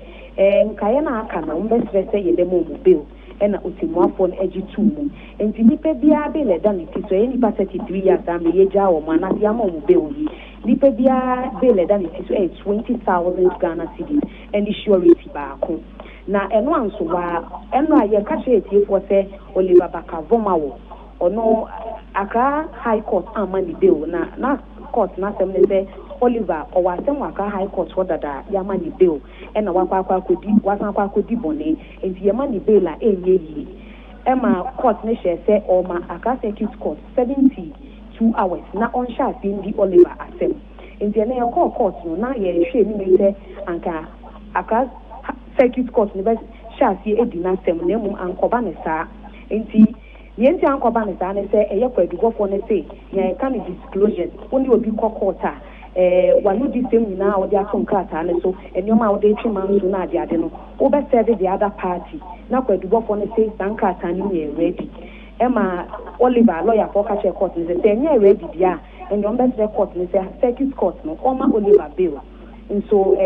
nkaye na aka na mbesre say ye demo mo bill ena otimuafo ne eji tu mu nti nipa bia be le dan ti so eni pa 33 years am ye ja wo ma na dia mo bill yi nipa bia be le dan ti so 20,000 Ghana cedis and surety ba ko na eno anso wa eno aye ka che tie for say Oliver Bakavoma wo ono aka high court amani bill na court na sem ne say Oliver o wa sem aka high court for dada ya mani bill ena wakwa kodi bone enti ya mani bill a enyeyi ema court ne share say o ma aka circuit court 72 hours na on sha bindi Oliver asem enti na ya court no na ye hwe ni me say anka aka circuit court ne be sha si edina sem na mum ankoba ne saa enti yenti ankoba ne saa ne se eye kwadugofo ne se ya kan disclosure only obi kokota wanu di same na o di aton krata ne so enioma o de twema nso na ade ade no o be serve the other party na kwadugofo ne se sankrata ni ye ready ema Oliver lawyer for catch court ne se enye ready dia eniom be serve court ne se circuit court no o ma Oliver bail nso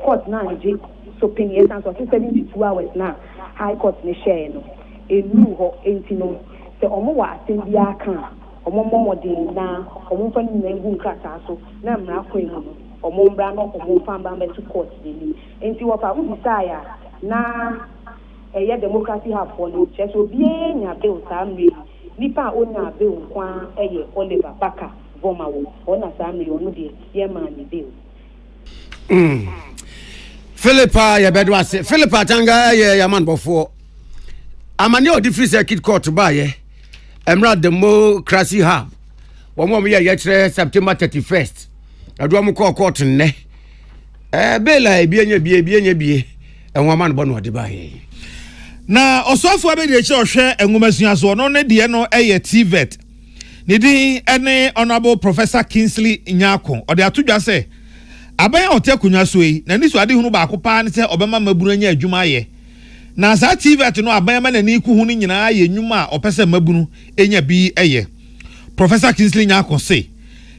court na nje so opinion and so 72 hours na high court ne share no enu ho enti no se omo wa atendi aka omo momode na omo fa ni ngu nkrata so na mra ko emu omo mbra no omo fa mba to court ni enti wo fa wo bisaya na eye democracy have for no che so bie nya bill sa mri nipa onya bill kwa eye Oliver Baka Voma wo ona sa mri onu de ye ma ni bill Philippa ya bedwa se Philippa Tanga ye yaman bofo amani odi free circuit court ba ye emra democracy hub womo ye yekire September 31st adu mo court ne bela ebienye bie enwaman bo no odi ba ye na osofo abedi echi ohwe enwomasuaso no ne de no eye TVET ne din ene honorable Professor Kingsley Nyako odi atudwa se aban otekunwa so yi na niso ade hunu ba akopa ne se obema mabunu anya adwuma ye na za TVET no aban ma na ni ku hunu nyina ye nnwuma a opese mabunu enya bi eye Professor Kingsley Nyako se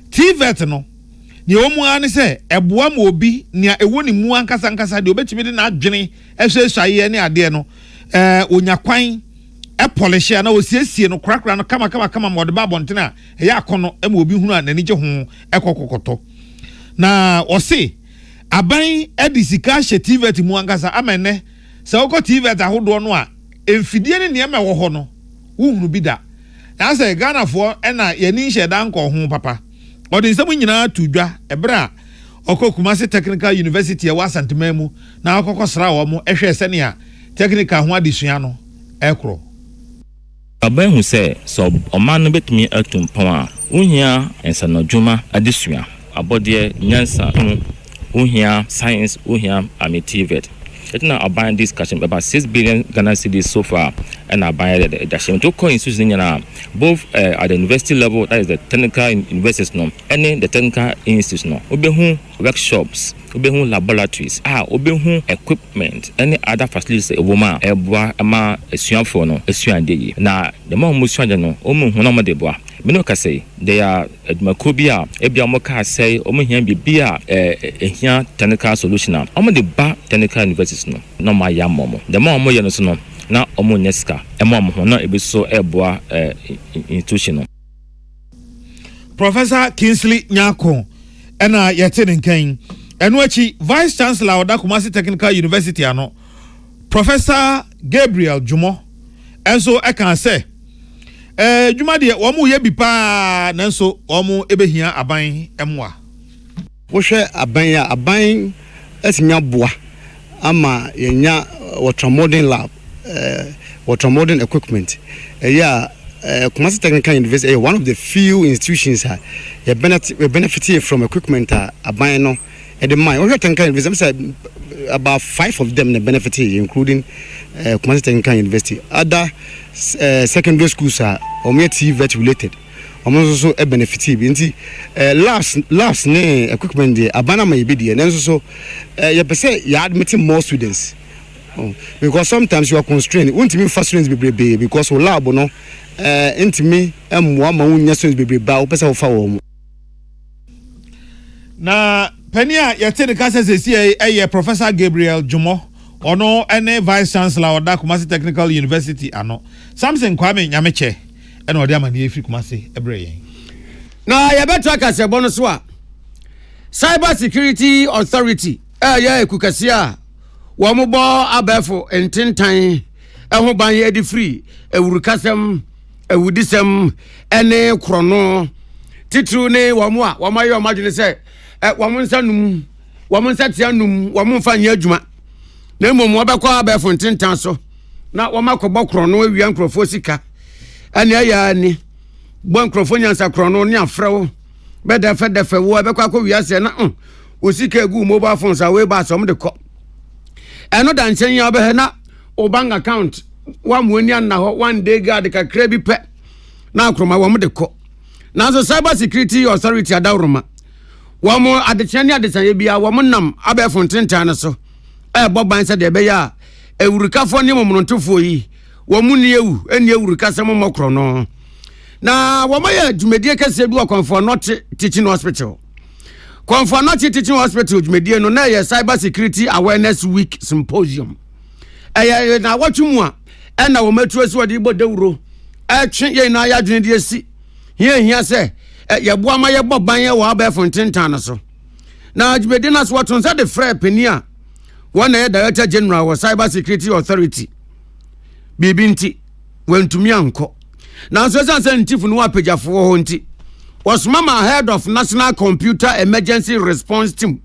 TVET no ni omu ane se eboa ma obi nia ewo ni mu ankasa de obetimi de na adwene ehwehwaye ne ade no onyakwan polish na osiesie no krakra no kama mode ba bontena eya akono ema obi hunu a nani gye ho ekokokoto na ose aban edisika hye TVET mu ankasa amene se okọ TVET ahodo no a emfidie ne niam ewo ho no wo hunu bi da na se Ghana fo ena yani hye dan ko ho papa odi nsem nyina tudwa ebra ɔkɔ Kumasi Technical University ɛwɔ Asantema mu na akɔkɔ sra wɔ mo ɛhwɛ sɛnea technical ho adesua no ɛkorɔ aban hu sɛ so ɔman no betumi atum pɔn a wohia ensanodwuma adesua abɔdeɛ nyansa wohia science wohia ametivet it's now about discussion about 6 billion Ghana cedis so far and about the dashing to co institution both at the university level, that is the technical universities no, and the technical institutes no. Obehu workshops, obehu laboratories, obehu equipment, any other facilities a woman ebwa ama esuan for no, esuan de. Na the more musuan no, omu honoma de boa. Meno ka say they are makobia ebia mo ka say omu hia bibia ehia technical solution na. Omu de ba technical universities no ma ya momo. The more mo ye no so no na omu neska emo mo na ebiso eboa institution no. Professor Kingsley Nyako ena yete nkan eno achi Vice Chancellor of Kumasi Technical University ano Professor Gabriel Jumo enso Akan say Juma de wo mu ye bi pa nanso wo mu ebehia aban emwa wo hwe aban asinya boa ama yenya water modern lab water modern equipment Kumasi Technical University one of the few institutions we benefited from equipment aban no the mine we Technical University about 5 of them benefited including Kumasi Technical University other secondary schools are TVET related also benefited nti labs ne equipment dey abana ma yebe dey nenso so you per say you admitting more students because sometimes you are constrained untimi fa students bebrebe because lab no intimi emwa ma unya students bebrebe ba opesa wo fa wo na penia yete de kasa sesi Professor Gabriel Jumo ono ene Vice Chancellor of Kumasi Technical University ano Samson Kwame Nyameche ene ode amane efiri Kumasi ebreye na yebeto akase bono so a Cybersecurity Authority ekukase a wo mo bo abefo ententan eho ban ye di free ewurukasem ewudisem ene krono titru ne wo mo a wo mayo madwene se wo mo nsanum wo mo nsatianum wo mo mfanya adwuma na mmom wobekọ abefo ententan so na wo makọbọ krono awia nkrofo sika ane aya ni bon nkrofo nyansa krono ne afrewo bedefe wo abekọ akọwia se na osika egu mobile phones awe ba so de kọ eno da nchen ya obehe na o bank account wa muani na ho one day guard ka krebi pe na akroma wo de kọ na so Cybersecurity Authority adawroma wo mo adechani adesanye bia wo mo nam abefo ententan ne so boban se de be ya ewurukafo ne momontofo yi wo mu ne ewu eni ewurukasem mokro no na wo maya dwumedie kase bi okonfo not teaching hospital konfo not teaching hospital dwumedie no na ye Cybersecurity Awareness Week Symposium na watwumu a na wo matuo se wode bo dawuro atwe ye na ya dwene de si hia se ye boa ma ye boban ye wo abefo ntentan so na dwumedie na so waton se de frɛ penia one Director General of Cybersecurity Authority bibinti wantumi anko na so sanse ntifu no apejafo ho nti was mama head of National Computer Emergency Response Team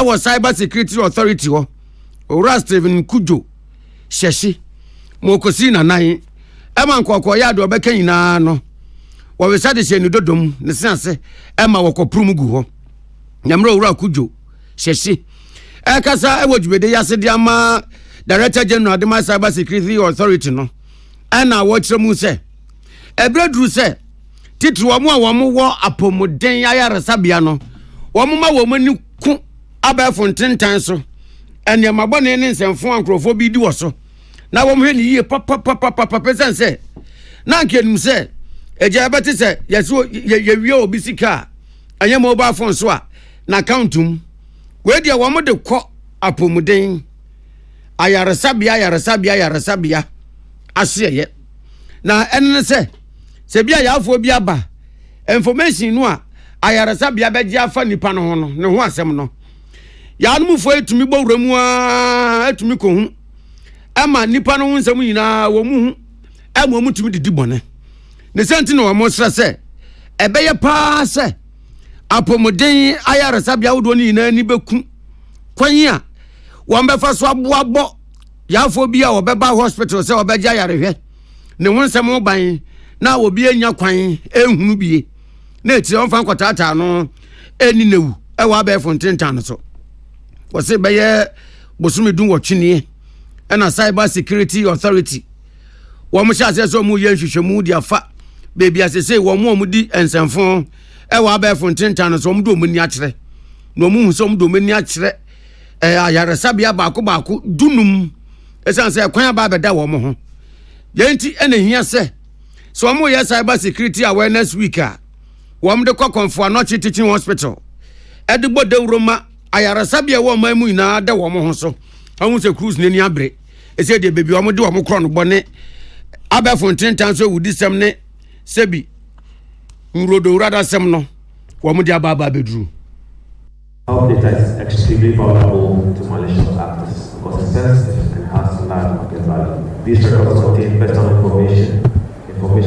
was Cybersecurity Authority ho ora Steven Kujo sheshi mokosi na nan ema nkokọ ya do beka nyina no wo we sade she ni dodom ne sense ema wokoprum gu ho nyamro ora Kujo sheshi ekasa ewojubede yasede ama Director General of the Cybersecurity Authority no ana wochiremu se ebredru se titru omo a womo wo apomoden ayaresabia no womo ma womo ni ku abefo ntentan so ene mabone ne nsemfo ankrofo bi di wo so na womo hwe ni yie papa pesen se na nkenum se eja beti se yeso ye wie obi sika anye mobile phone so a na accountum we dia womo de kɔ apomuden ayaresabia aseye na enne se bia yafo bi aba information no a ayaresabia beji afa nipa no ho no ne ho asem no ya no mufo etumi gbowramu a etumi ko hu ama nipa no ho nsem nyina wo mu hu ama mu tumi didi bone ne senti no wo mo sra se ebeye pa se apomodin ayaresabia wodo ni na ni beku kwan a won befa so aboabo yafo bi a obeba hospital se obeja yarehwe ne wonsem ban na obi enya kwan ehunu bie na eti on fan kwatata no eni newu e wa be fontentan so wo se beye bosumedun wotwene e na Cybersecurity Authority wo mo sha se so mu ye nhwehwemu dia fa bebi asese wo mo di ensemfo e wa be fontentan so mo do mo ni akere no mo hu so mo do mo ni akere ayaresabia baako dunum esan se kwan ba beda wo mo ho yenti ene hia se so mo ye Cybersecurity Awareness Week a wo mo de kokonfo anochi teaching hospital edibo de Roma ayaresabia wo mamu ina de wo mo ho so ahun se cruise ne ni abre ese de bebi wo mo de wo mo kro no bone abe fontentan so wudi sem ne sebi nrodo rada sem no wo mo de ababa bedru. Our data is extremely vulnerable to malicious actors because it's sensitive and has large market value. These records contain personal information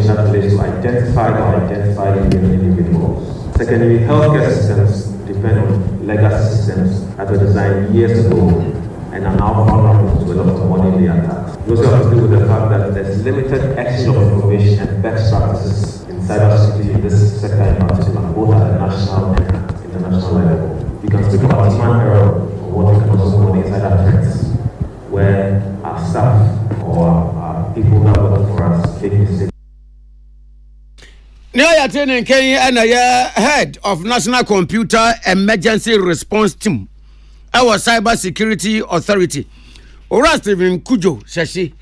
that relates to identified or identified individuals. Secondly, healthcare systems depend on legacy systems that were designed years ago and are now vulnerable to a lot of modern-day attacks. We also have to deal with the fact that there's limited exchange of information and best practices in cybersecurity in this sector in particular, both at the national and international level. You can speak about human error or what we can also call insider threats, where our staff or our people that work for us make mistakes. Now attending Kenya and head of National Computer Emergency Response Team, our Cybersecurity Authority. Ora Stephen Kujo Shashi.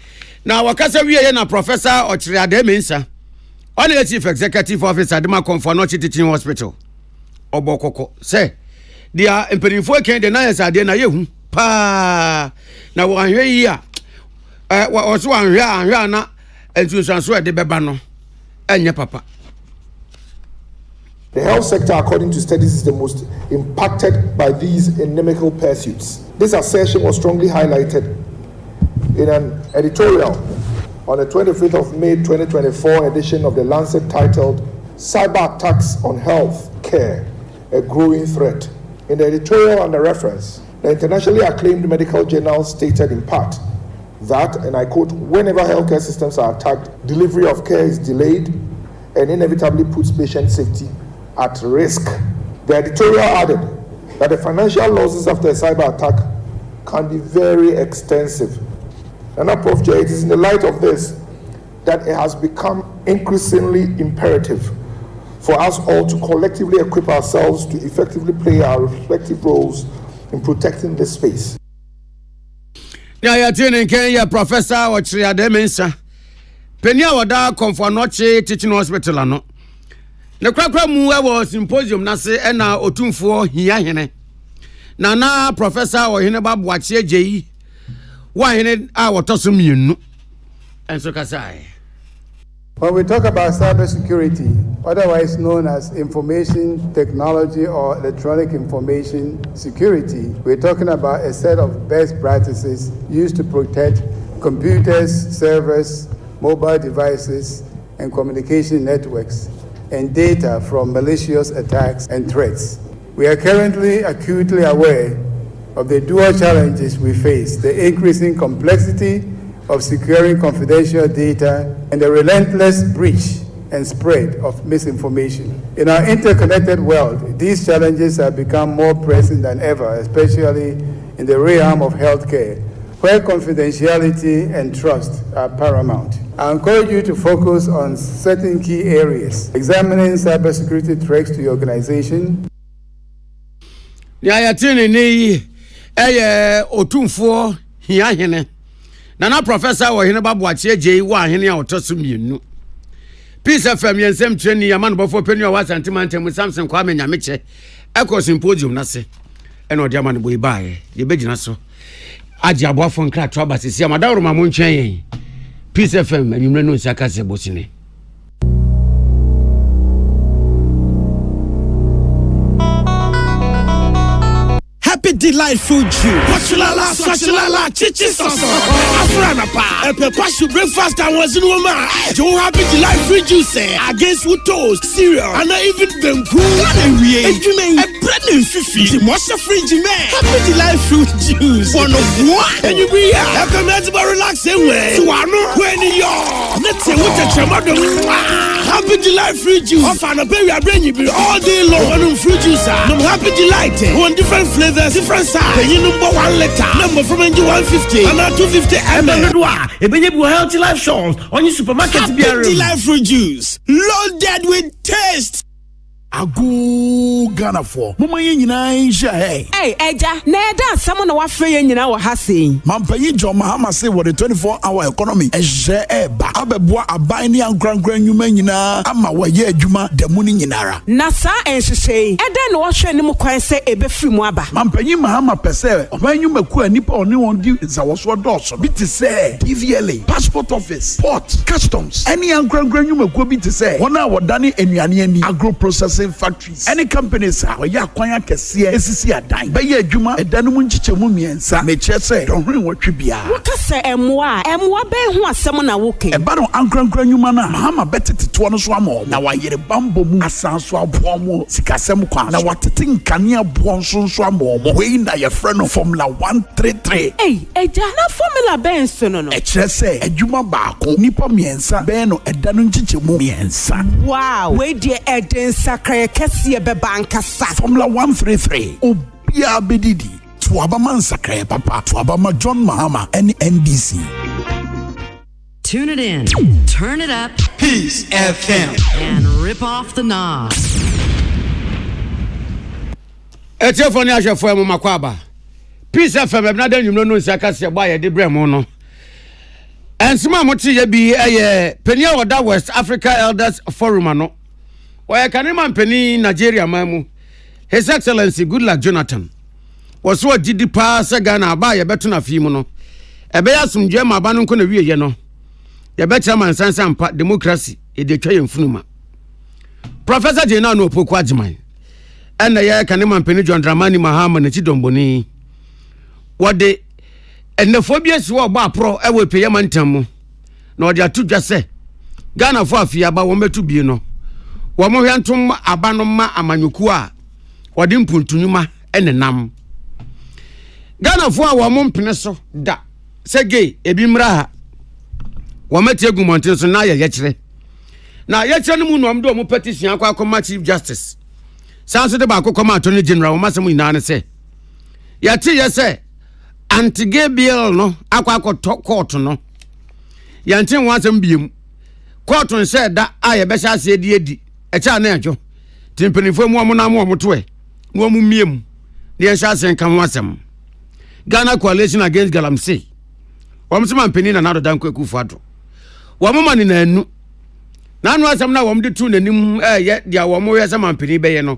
Now wakasa we na Professor Ochriade Mensa, on the Chief Executive Officer Dema Konfonochi Teaching Hospital. Obokoko say dia empenifo ken de na yesade na yehu pa na wo anhwe yi a wo so anhwe na entusanso e de beba no enye papa. The health sector, according to studies, is the most impacted by these inimical pursuits. This assertion was strongly highlighted in an editorial on the 25th of May 2024 edition of The Lancet titled Cyber Attacks on Health Care, a Growing Threat. In the editorial and the reference, the internationally acclaimed medical journal stated in part that, and I quote, whenever healthcare systems are attacked, delivery of care is delayed and inevitably puts patient safety at risk. The editorial added that the financial losses after a cyber attack can be very extensive. And Prof. J, it is in the light of this that it has become increasingly imperative for us all to collectively equip ourselves to effectively play our respective roles in protecting this space. Now you're tuning in, Professor Ochriade Mensa. Penia wada Konfonochi Teaching Hospital ano. Ne kwakwa mu ewo symposium na se na otumfo hia hene. Na Professor Ohene Babuachi Ejeyi. Wa hene a wotoso mienu. Enso kasai. When we talk about cybersecurity, otherwise known as information technology or electronic information security, we're talking about a set of best practices used to protect computers, servers, mobile devices, and communication networks, and data from malicious attacks and threats. We are currently acutely aware of the dual challenges we face, the increasing complexity of securing confidential data and the relentless breach and spread of misinformation. In our interconnected world, these challenges have become more pressing than ever, especially in the realm of healthcare, where confidentiality and trust are paramount. I encourage you to focus on certain key areas, examining cybersecurity threats to your organization. Otumfo hia hene. Nana Professor Ohene Babuachi Ejeyi wa hene a otoso mienu. Peace FM yensem treni yaman bofo penu wa santimantem Samson Kwame Nyameche. Eko symposium na se. Eno de amane boy bae. Ye begina so. Aji aboafo nkra to abasisi amadawro ma montwen yen. Peace FM anwumre no nsaka se bosine. Happy delightful juice. Wachulala, swachulala, chichi soso. Afrana pa. A pepashu breakfast and was in woman. Joe happy delightful juice against with toast, cereal, and even benku. A bread and fifi. The most fringy man. Happy delightful juice. One of what? And you be here. I come here to relax away. So I know when you're. Let's say what a chamado. Happy delightful juice. Off and a baby, I bring you all day long. One fruit juice. I'm happy delight. One different flavors, different size. You number 1 liter. Number from NG 150. And now 250 ml. A baby healthy life shows on your supermarket. Happy delightful juice. Loaded with taste. Agu Ghana for Mama Yina Insha. Hey, Eja, Neda, someone of what free in our Hassi. Mampayi John Mahama say what the 24-hour economy is Eba Abebwa Abani and Grand Yumena Ama Waye Juma the Muni Yinara. Nasa and she say, Eden wash any more say Ebe free Mwaba. Mampayi Mahama Pese, when you make a nipper only one due is our sword also. Bit to say, DVLA, passport office, port, customs, any and Grand Yuma be to say, 1 hour Danny and Yani agro processing factories. Any companies are ya kwanya kese esisi adan. Be ye adwuma edanu mu nchiche mu miensa. Me che say don hwen watwe bia. Waka say emwa be hu asem na woke. E ba don ankrankran nyuma na Mahama betete to no so amo. Na wa yere bambo mu asan so abo mu sikasem kwa. Na watete nkane abo nso so amo. We na ye frɛ no Formula 133. Hey, eja na Formula ben so no. E che say adwuma baako nipa miensa be no edanu nchiche mu miensa. Wow, we dey eden sakra Formula 133 Obia Bedidi Tuabama Sakre Papa Tuabama John Mahama NBC. Tune it in, turn it up, Peace FM, and rip off the knob. Etefoni ahwefo emu makwaba. Peace FM ebnada nyumno no nsaka se gba ye de bremo no. Ensima moti ye bi eye Penia Oda West Africa Elders Forum ano. Oya kanema mpeni Nigeria mamu. His Excellency Goodluck Jonathan. Was what did the pass a Ghana by a better na fimono. A bear some gem abanon kona wie no. Ya better man sansa democracy e de twa yemfunuma. Professor Jena no pokwadjman. And the ya kanema mpeni John Dramani Mahama na chidomboni. What de and the phobias wo ba pro e we peyamantam. No dia to just say Ghana for afia ba wo metu bi no. Wamo hwantom abanoma amanyuku a wode mpuntunuma enenam Ghana fo a wamo mpene so da sege ebi mra ha wamati agumonten so na ye kire na ye kire no mu no do mo petition akwa Chief Justice sanso de ba akwa Attorney General masem ina ne se yati ye se anti-gay bill no akwa court no yantin wansem biem court nse da a ye be sha se edi echa na ejo timpenifo mu amuna mu omoto no mu miem ne ye sha sen kan wasem Ghana Coalition Against Galamsey wamsema mpeni na nado danko ekufuado wamoma na anu na anu asem na wamde tu nanim ye dia wamo ye sema mpeni beye no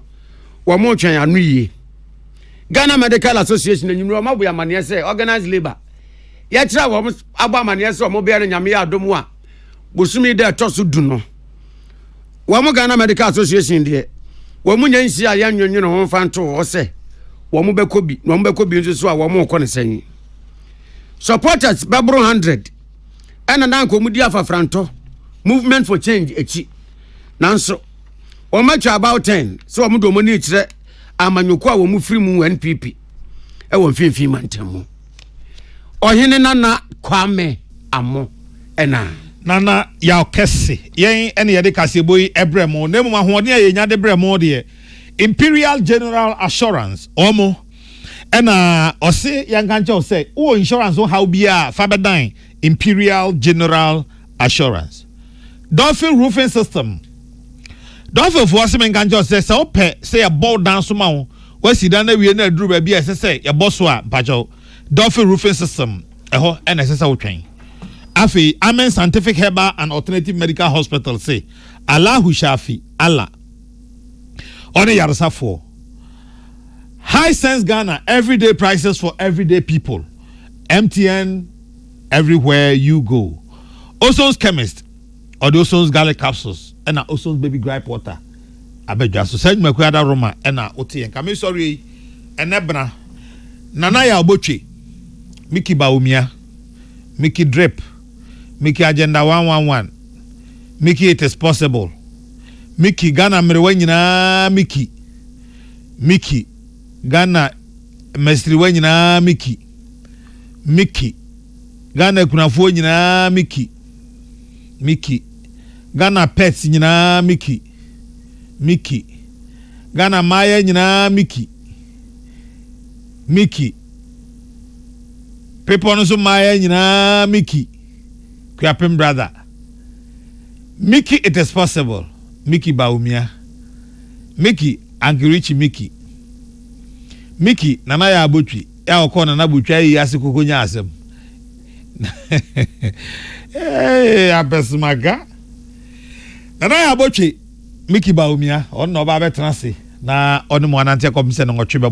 wamo twen anu yie Ghana Medical Association na nyimro mabu ya mane se organized labor ye kira wamo agba mane se wamo be ya nyame ya adomu a bosumi de toso du no wamo Ghana Medical Association de wamu nyansi a yanwonwo no ho fanto wo se wamu bekobi nso so a wamo ko ne sen supporters babro 100 ena nan ko mudi afafranto movement for change echi nanso o match about 10 so wamu do moni kire amanyoko a wamu free mu NPP e won finfin mantamu ohene nana kwame amo ena nana ya kese yen ene yede kaseboyi ebremo nemu ahode ya nya de bremo de Imperial General Assurance omo ena ose yankanche ose o insurance o how bia fabedan Imperial General Assurance Dolphin Roofing System Dolphin for ase yankanche ose se ope se ya bow down so ma wo wasi na wie na duru ba bia se ya boso a bajo Dolphin Roofing System eho ena se wo twen afi Amen Scientific Herbal and Alternative Medical Hospital say Allahu Shafi Allah on a Yarasafo. High Sense Ghana, everyday prices for everyday people. MTN, everywhere you go. Oson's Chemist, or the Oson's Garlic Capsules, and Oson's Baby Gripe Water. I beg you, so send me Roma, and Oti, and come sorry, and Nebra. Nana ya Oboche, Mickey Baumia, Mickey Drip, Mickey Agenda 111, Mickey It Is Possible, Mickey Ghana Mrewenyina Mickey, Mickey Ghana Mesriwenyina Mickey, Mickey Ghana Kunafuo nyina Mickey, Mickey Ghana Pets nyina Mickey, Mickey Ghana Maya nyina Mickey, Mickey people no so Maya nyina Mickey Kwapem brother Mickey It Is Possible Mickey Baumia Mickey Ankirichi Mickey Nana ya Abotwi ya okona na butwa yi asikoko nya asem abesmaga Nana ya Abotwi Mickey Baumia on no ba betrase na on mo anante komse no twebebo